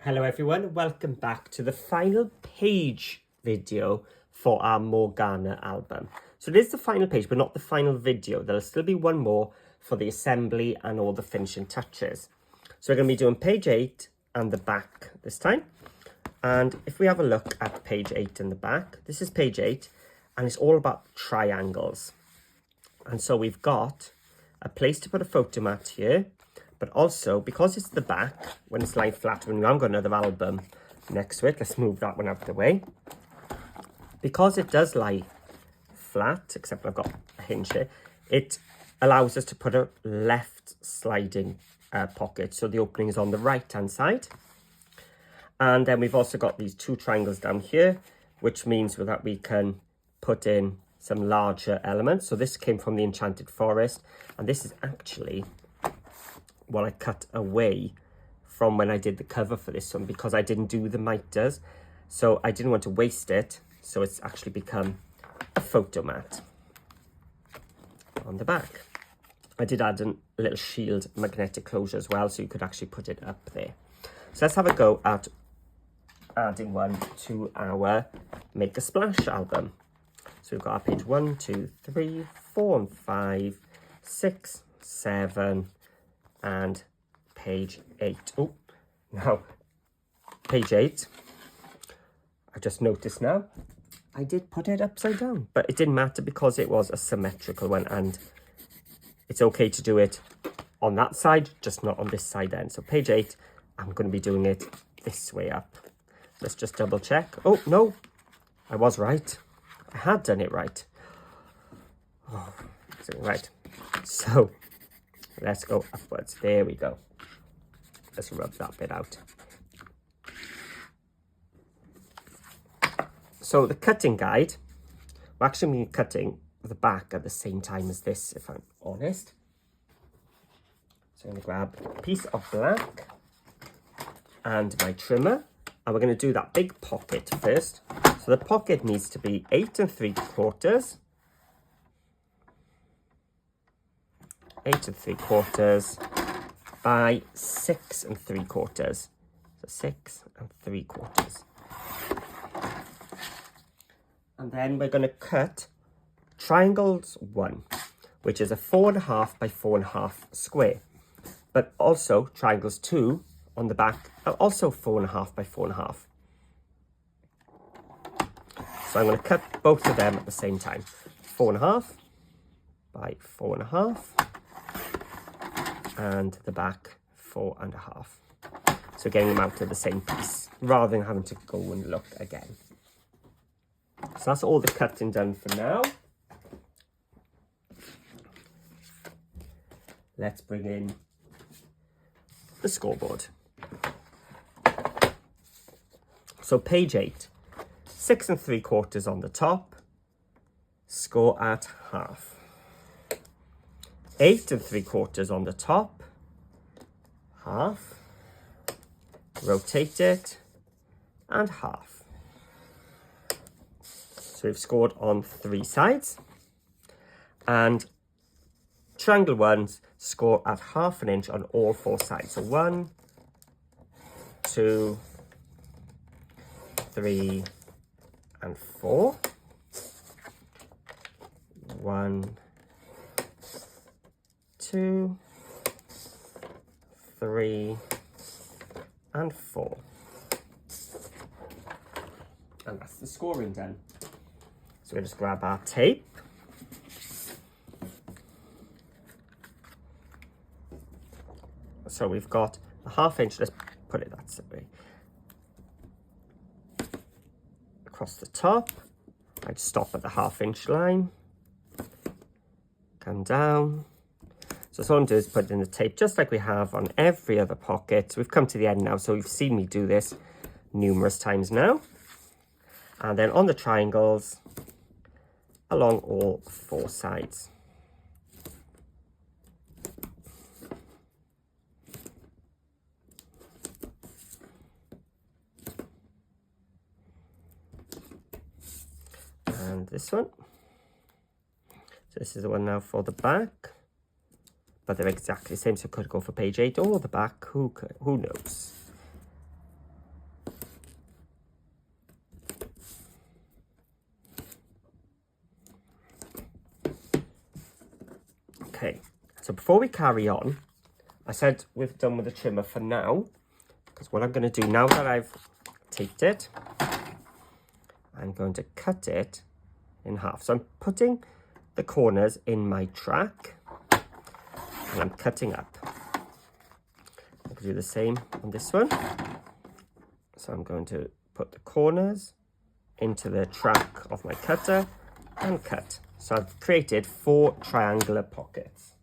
Hello everyone, welcome back to the final page video for our Morgana album. So it is the final page, but not the final video. There'll still be one more for the assembly and all the finishing touches. So we're going to be doing page 8 and the back this time. And if we have a look at page 8 in the back, this is page 8 and it's all about triangles. And so we've got a place to put a photo mat here. But also, because it's the back, when it's lying flat, when we haven't got another album next to it, let's move that one out of the way. Because it does lie flat, except I've got a hinge here, it allows us to put a left sliding pocket. So the opening is on the right-hand side. And then we've also got these two triangles down here, which means that we can put in some larger elements. So this came from the Enchanted Forest, and this is actually what I cut away from when I did the cover for this one, because I didn't do the miters, so I didn't want to waste it. So it's actually become a photo mat on the back. I did add a little shield magnetic closure as well, so you could actually put it up there. So let's have a go at adding one to our Make a Splash album. So we've got our page 1, 2, 3, 4 and 5, 6, 7 and page 8. Oh, now page 8, I just noticed now I did put it upside down, but it didn't matter because it was a symmetrical one, and it's okay to do it on that side, just not on this side then. So page 8, I'm going to be doing it this way up. Let's just double check. Oh no, I was right. I had done it right. Oh, right. So let's go upwards. There we go. Let's rub that bit out. So the cutting guide, we're actually going to be cutting the back at the same time as this, if I'm honest. So I'm going to grab a piece of black and my trimmer, and we're going to do that big pocket first. So the pocket needs to be 8 3/4. 8 3/4 by 6 3/4. So 6 3/4. And then we're going to cut triangles 1, which is a 4.5 by 4.5 square. But also triangles 2 on the back are also 4.5 by 4.5. So I'm going to cut both of them at the same time. 4.5 by 4.5. And the back 4.5. So getting them out of the same piece rather than having to go and look again. So that's all the cutting done for now. Let's bring in the scoreboard. So page 8, 6 3/4 on the top, score at half. 8 3/4 on the top, half, rotate it, and half. So we've scored on 3 sides, and triangle 1s score at 1/2 inch on all 4 sides. So 1, 2, 3, and 4. 1, 2, 3, and 4. And that's the scoring done. So we'll just grab our tape. So we've got a 1/2 inch, let's put it that way. Across the top, I'd stop at the 1/2 inch line. Come down. So all I'm doing is put in the tape just like we have on every other pocket. So we've come to the end now, so you've seen me do this numerous times now. And then on the triangles, along all 4 sides. And this one. So this is the one now for the back. But they're exactly the same, so could go for page 8 or the back, who knows. Okay, so before we carry on, I said we're done with the trimmer for now, because what I'm going to do now that I've taped it, I'm going to cut it in half. So I'm putting the corners in my track and I'm cutting up. I can do the same on this one. So I'm going to put the corners into the track of my cutter and cut. So I've created 4 triangular pockets.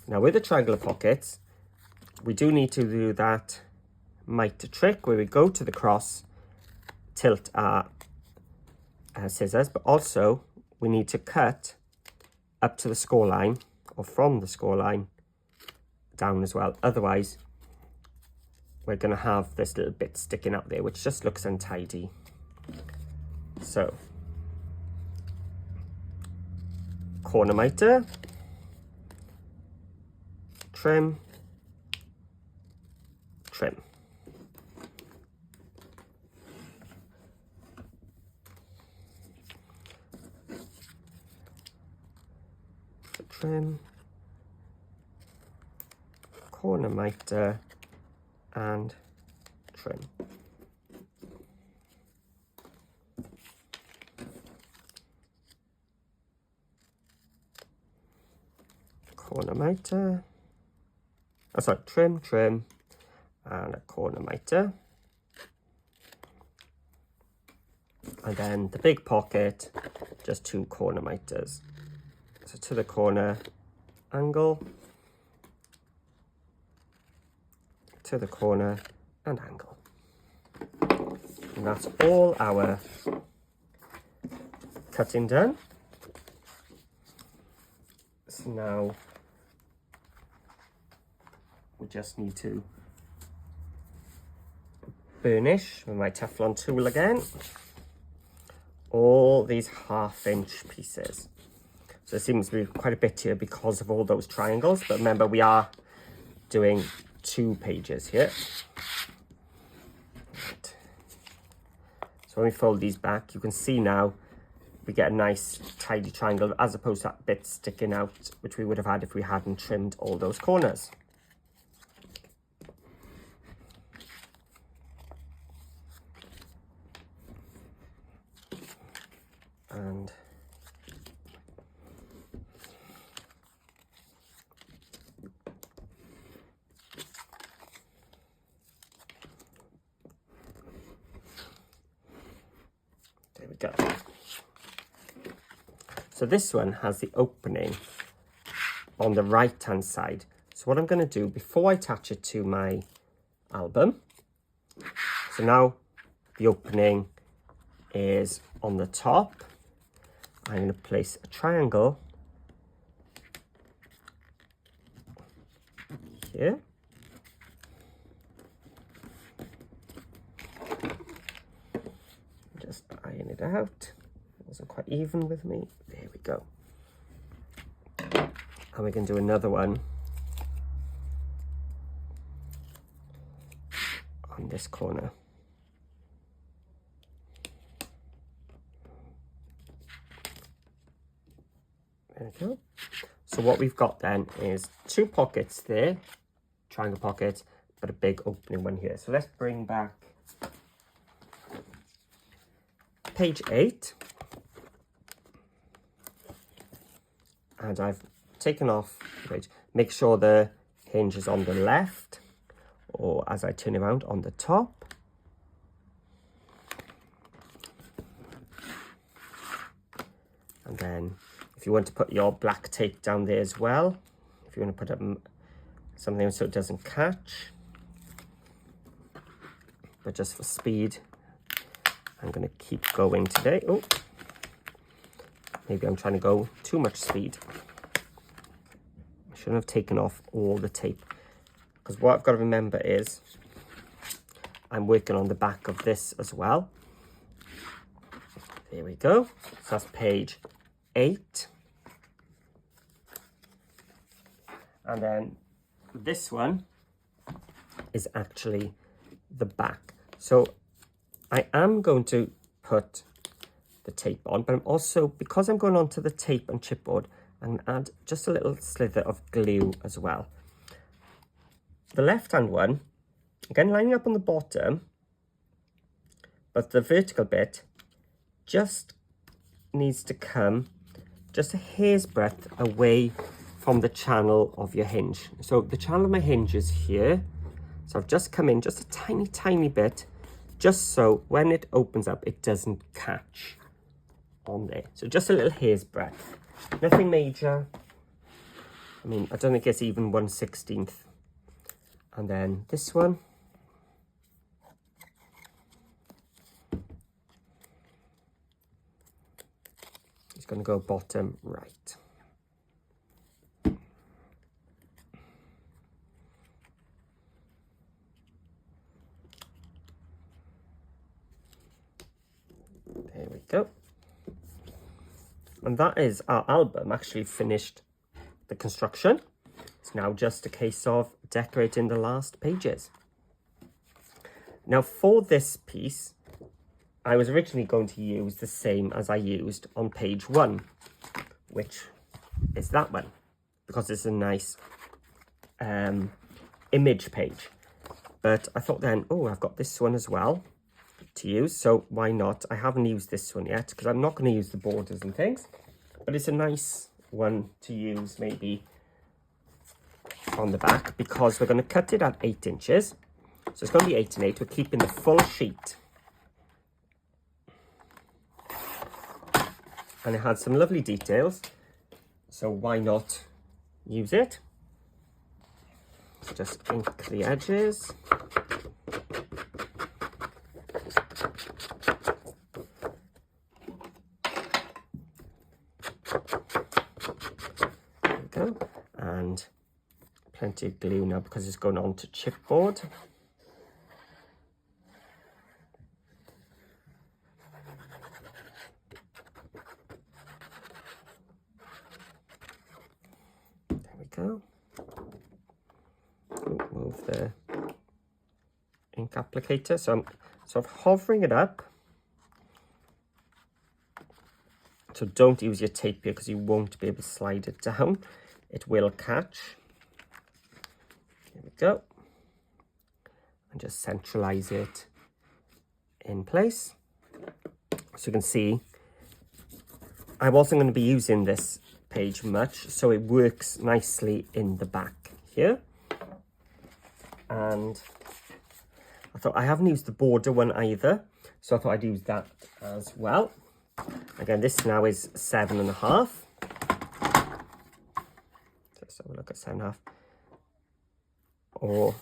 Now with the triangular pockets, we do need to do that mitre trick where we go to the cross, tilt our scissors, but also we need to cut up to the score line or from the score line down as well. Otherwise, we're going to have this little bit sticking out there, which just looks untidy. So, corner mitre, trim, trim. Trim, corner mitre, and trim. Corner mitre, trim, trim, and a corner mitre. And then the big pocket, just 2 corner mitres. So to the corner, angle, to the corner, and angle. And that's all our cutting done. So now we just need to burnish with my Teflon tool again all these 1/2" pieces. So it seems to be quite a bit here because of all those triangles, but remember we are doing 2 pages here. Right. So when we fold these back, you can see now we get a nice tidy triangle as opposed to that bit sticking out, which we would have had if we hadn't trimmed all those corners. And there we go. So this one has the opening on the right hand side. So what I'm going to do before I attach it to my album, so now the opening is on the top. I'm going to place a triangle here. Just iron it out. It wasn't quite even with me. There we go. And we can do another one on this corner. There we go. So what we've got then is 2 pockets there, triangle pockets, but a big opening one here. So let's bring back page 8. And I've taken off the page. Make sure the hinge is on the left, or as I turn around, on the top. And then if you want to put your black tape down there as well, if you want to put up something so it doesn't catch, but just for speed, I'm going to keep going today. Oh, maybe I'm trying to go too much speed. I shouldn't have taken off all the tape, because what I've got to remember is I'm working on the back of this as well. There we go. So that's page 8. And then this one is actually the back. So I am going to put the tape on, but I'm also, because I'm going onto the tape and chipboard, I'm going to add just a little slither of glue as well. The left-hand one, again lining up on the bottom, but the vertical bit just needs to come just a hair's breadth away from the channel of your hinge. So the channel of my hinge is here. So I've just come in just a tiny, tiny bit, just so when it opens up, it doesn't catch on there. So just a little hair's breadth. Nothing major. I mean, I don't think it's even 1/16. And then this one. It's going to go bottom right. There we go. And that is our album actually finished the construction. It's now just a case of decorating the last pages. Now for this piece, I was originally going to use the same as I used on page 1, which is that one, because it's a nice image page. But I thought then, oh, I've got this one as well to use, so why not? I haven't used this one yet because I'm not going to use the borders and things, but it's a nice one to use maybe on the back, because we're going to cut it at 8 inches. So it's going to be 8 and 8. We're keeping the full sheet. And it had some lovely details, so why not use it? So just ink the edges. There we go. And plenty of glue now because it's going on to chipboard. Go. Move the ink applicator. So I'm sort of hovering it up. So don't use your tape here because you won't be able to slide it down. It will catch. Here we go. And just centralize it in place. So you can see I wasn't going to be using this page much, so it works nicely in the back here. And I thought I haven't used the border one either, so I thought I'd use that as well. Again, this now is 7.5. So we'll look at 7.5. Or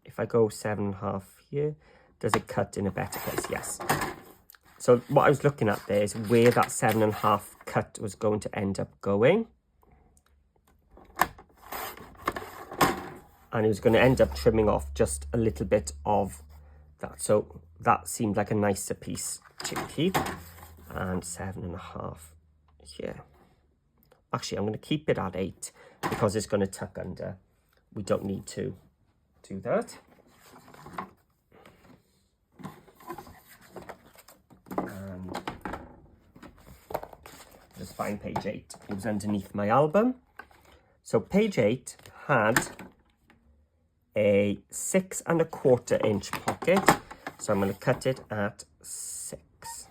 if I go 7.5 here, does it cut in a better place? Yes. So what I was looking at there is where that 7.5 cut was going to end up going. And it was going to end up trimming off just a little bit of that. So that seemed like a nicer piece to keep. And 7.5 here. Actually, I'm going to keep it at 8 because it's going to tuck under. We don't need to do that. And just find page 8. It was underneath my album. So page 8 had a 6¼ inch pocket. So I'm going to cut it at 6.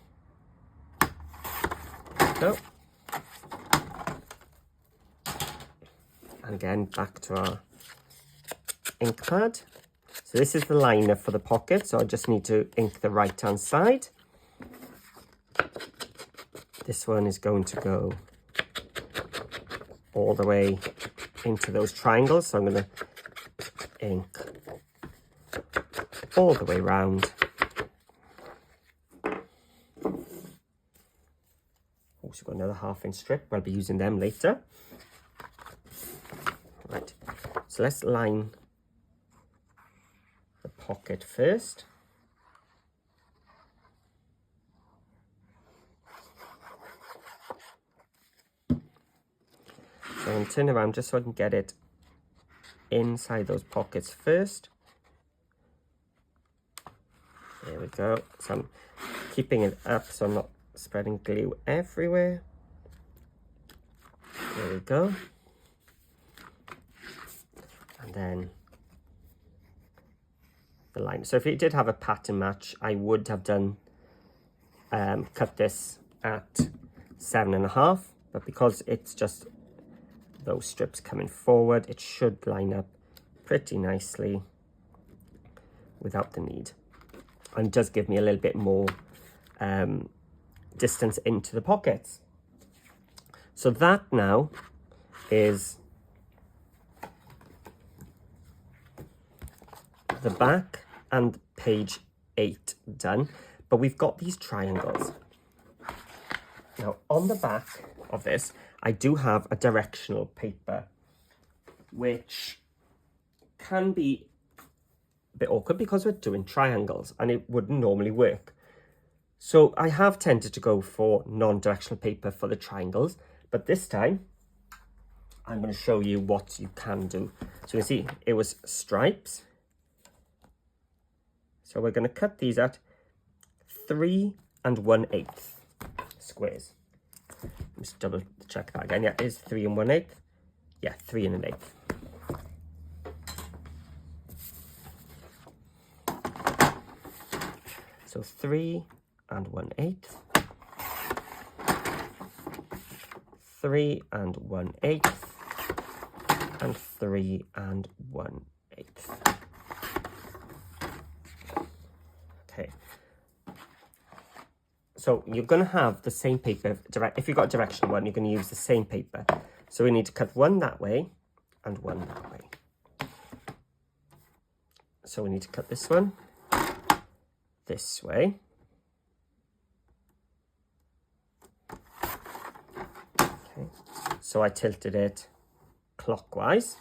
There we go. And again, back to our ink pad. So this is the liner for the pocket. So I just need to ink the right-hand side. This one is going to go all the way into those triangles. So I'm going to ink all the way around. Also got another 1/2 inch strip. I'll be using them later. Right, so let's line the pocket first. So I'm going to turn around just so I can get it inside those pockets first. There we go. So I'm keeping it up so I'm not spreading glue everywhere. There we go. And then the line. So if it did have a pattern match, I would have done cut this at 7.5, but because it's just those strips coming forward, it should line up pretty nicely without the need, and does give me a little bit more distance into the pockets. So that now is the back and page 8 done, but we've got these triangles. Now on the back of this, I do have a directional paper, which can be a bit awkward because we're doing triangles and it wouldn't normally work. So I have tended to go for non-directional paper for the triangles, but this time I'm going to show you what you can do. So you can see it was stripes. So we're going to cut these at 3 1/8 squares. Just double check that again. Yeah, it is 3 1/8. Yeah, 3 1/8. So 3 1/8. 3 1/8. And 3 1/8. Okay. So you're going to have the same paper. If you've got a directional one, you're going to use the same paper. So we need to cut one that way and one that way. So we need to cut this one this way. Okay. So I tilted it clockwise.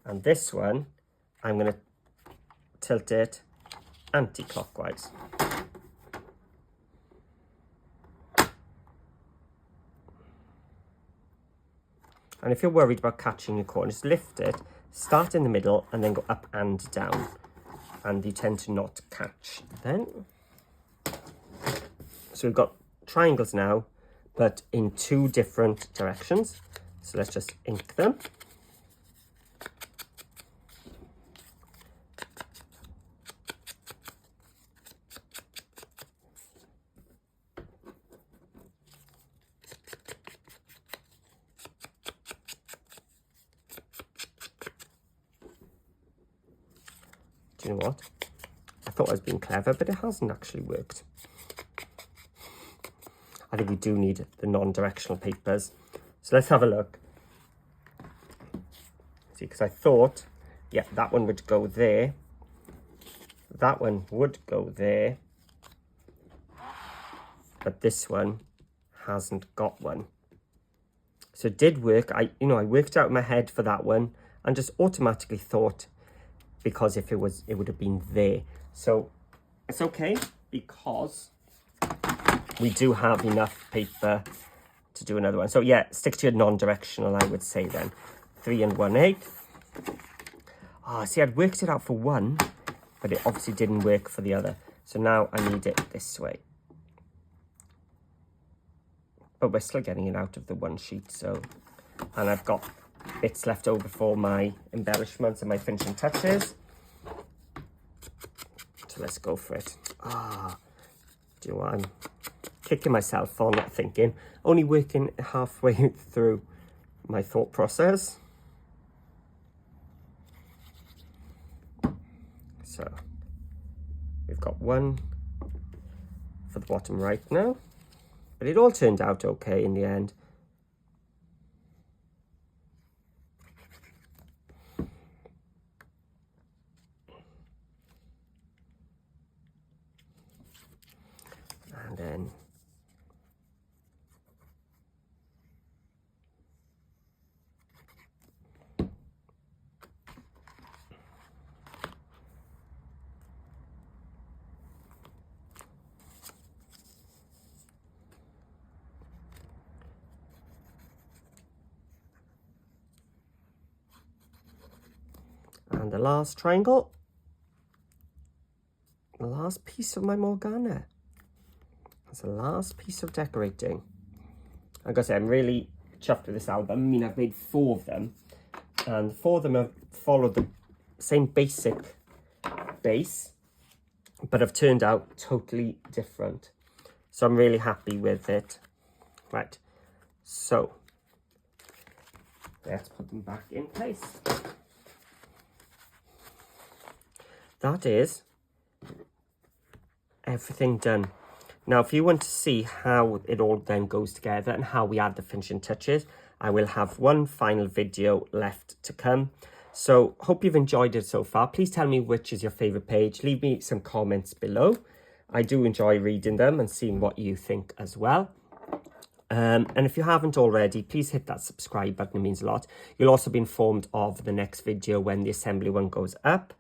And this one, I'm going to tilt it anti-clockwise. And if you're worried about catching your corners, lift it, start in the middle, and then go up and down. And you tend to not catch then. So we've got triangles now, but in 2 different directions. So let's just ink them. Do you know what? I thought I was being clever, but it hasn't actually worked. I think we do need the non-directional papers. So let's have a look. See, because I thought, yeah, that one would go there. That one would go there. But this one hasn't got one. So it did work. I worked out in my head for that one and just automatically thought, because if it was, it would have been there. So it's okay because we do have enough paper to do another one. So yeah, stick to your non-directional, I would say then. 3 1/8. Ah, see, I'd worked it out for one, but it obviously didn't work for the other. So now I need it this way. But we're still getting it out of the one sheet, so, and I've got bits left over for my embellishments and my finishing touches. So let's go for it. Do you know what? I'm kicking myself for not thinking. Only working halfway through my thought process. So we've got one for the bottom right now. But it all turned out okay in the end. And then the last triangle, the last piece of my Morgana. That's the last piece of decorating. Like I said, I'm really chuffed with this album. I mean, I've made 4 of them, and 4 of them have followed the same basic base, but have turned out totally different. So I'm really happy with it. Right, so let's put them back in place. That is everything done. Now, if you want to see how it all then goes together and how we add the finishing touches, I will have one final video left to come. So, hope you've enjoyed it so far. Please tell me which is your favourite page. Leave me some comments below. I do enjoy reading them and seeing what you think as well. And if you haven't already, please hit that subscribe button. It means a lot. You'll also be informed of the next video when the assembly one goes up.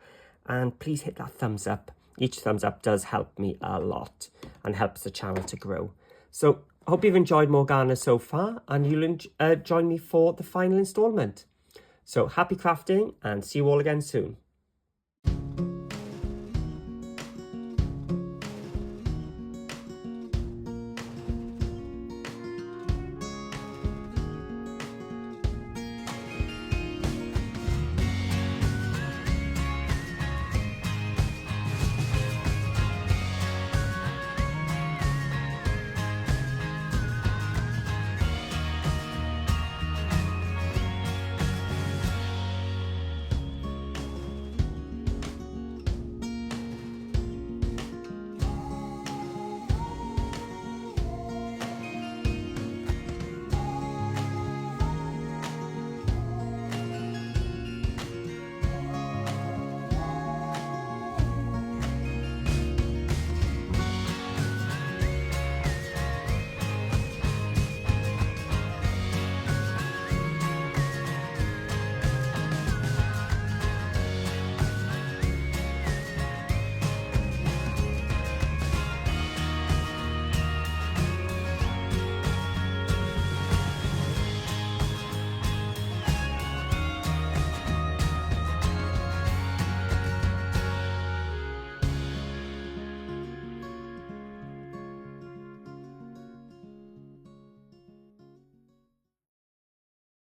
And please hit that thumbs up. Each thumbs up does help me a lot and helps the channel to grow. So, I hope you've enjoyed Morgana so far, and you'll join me for the final instalment. So, happy crafting, and see you all again soon.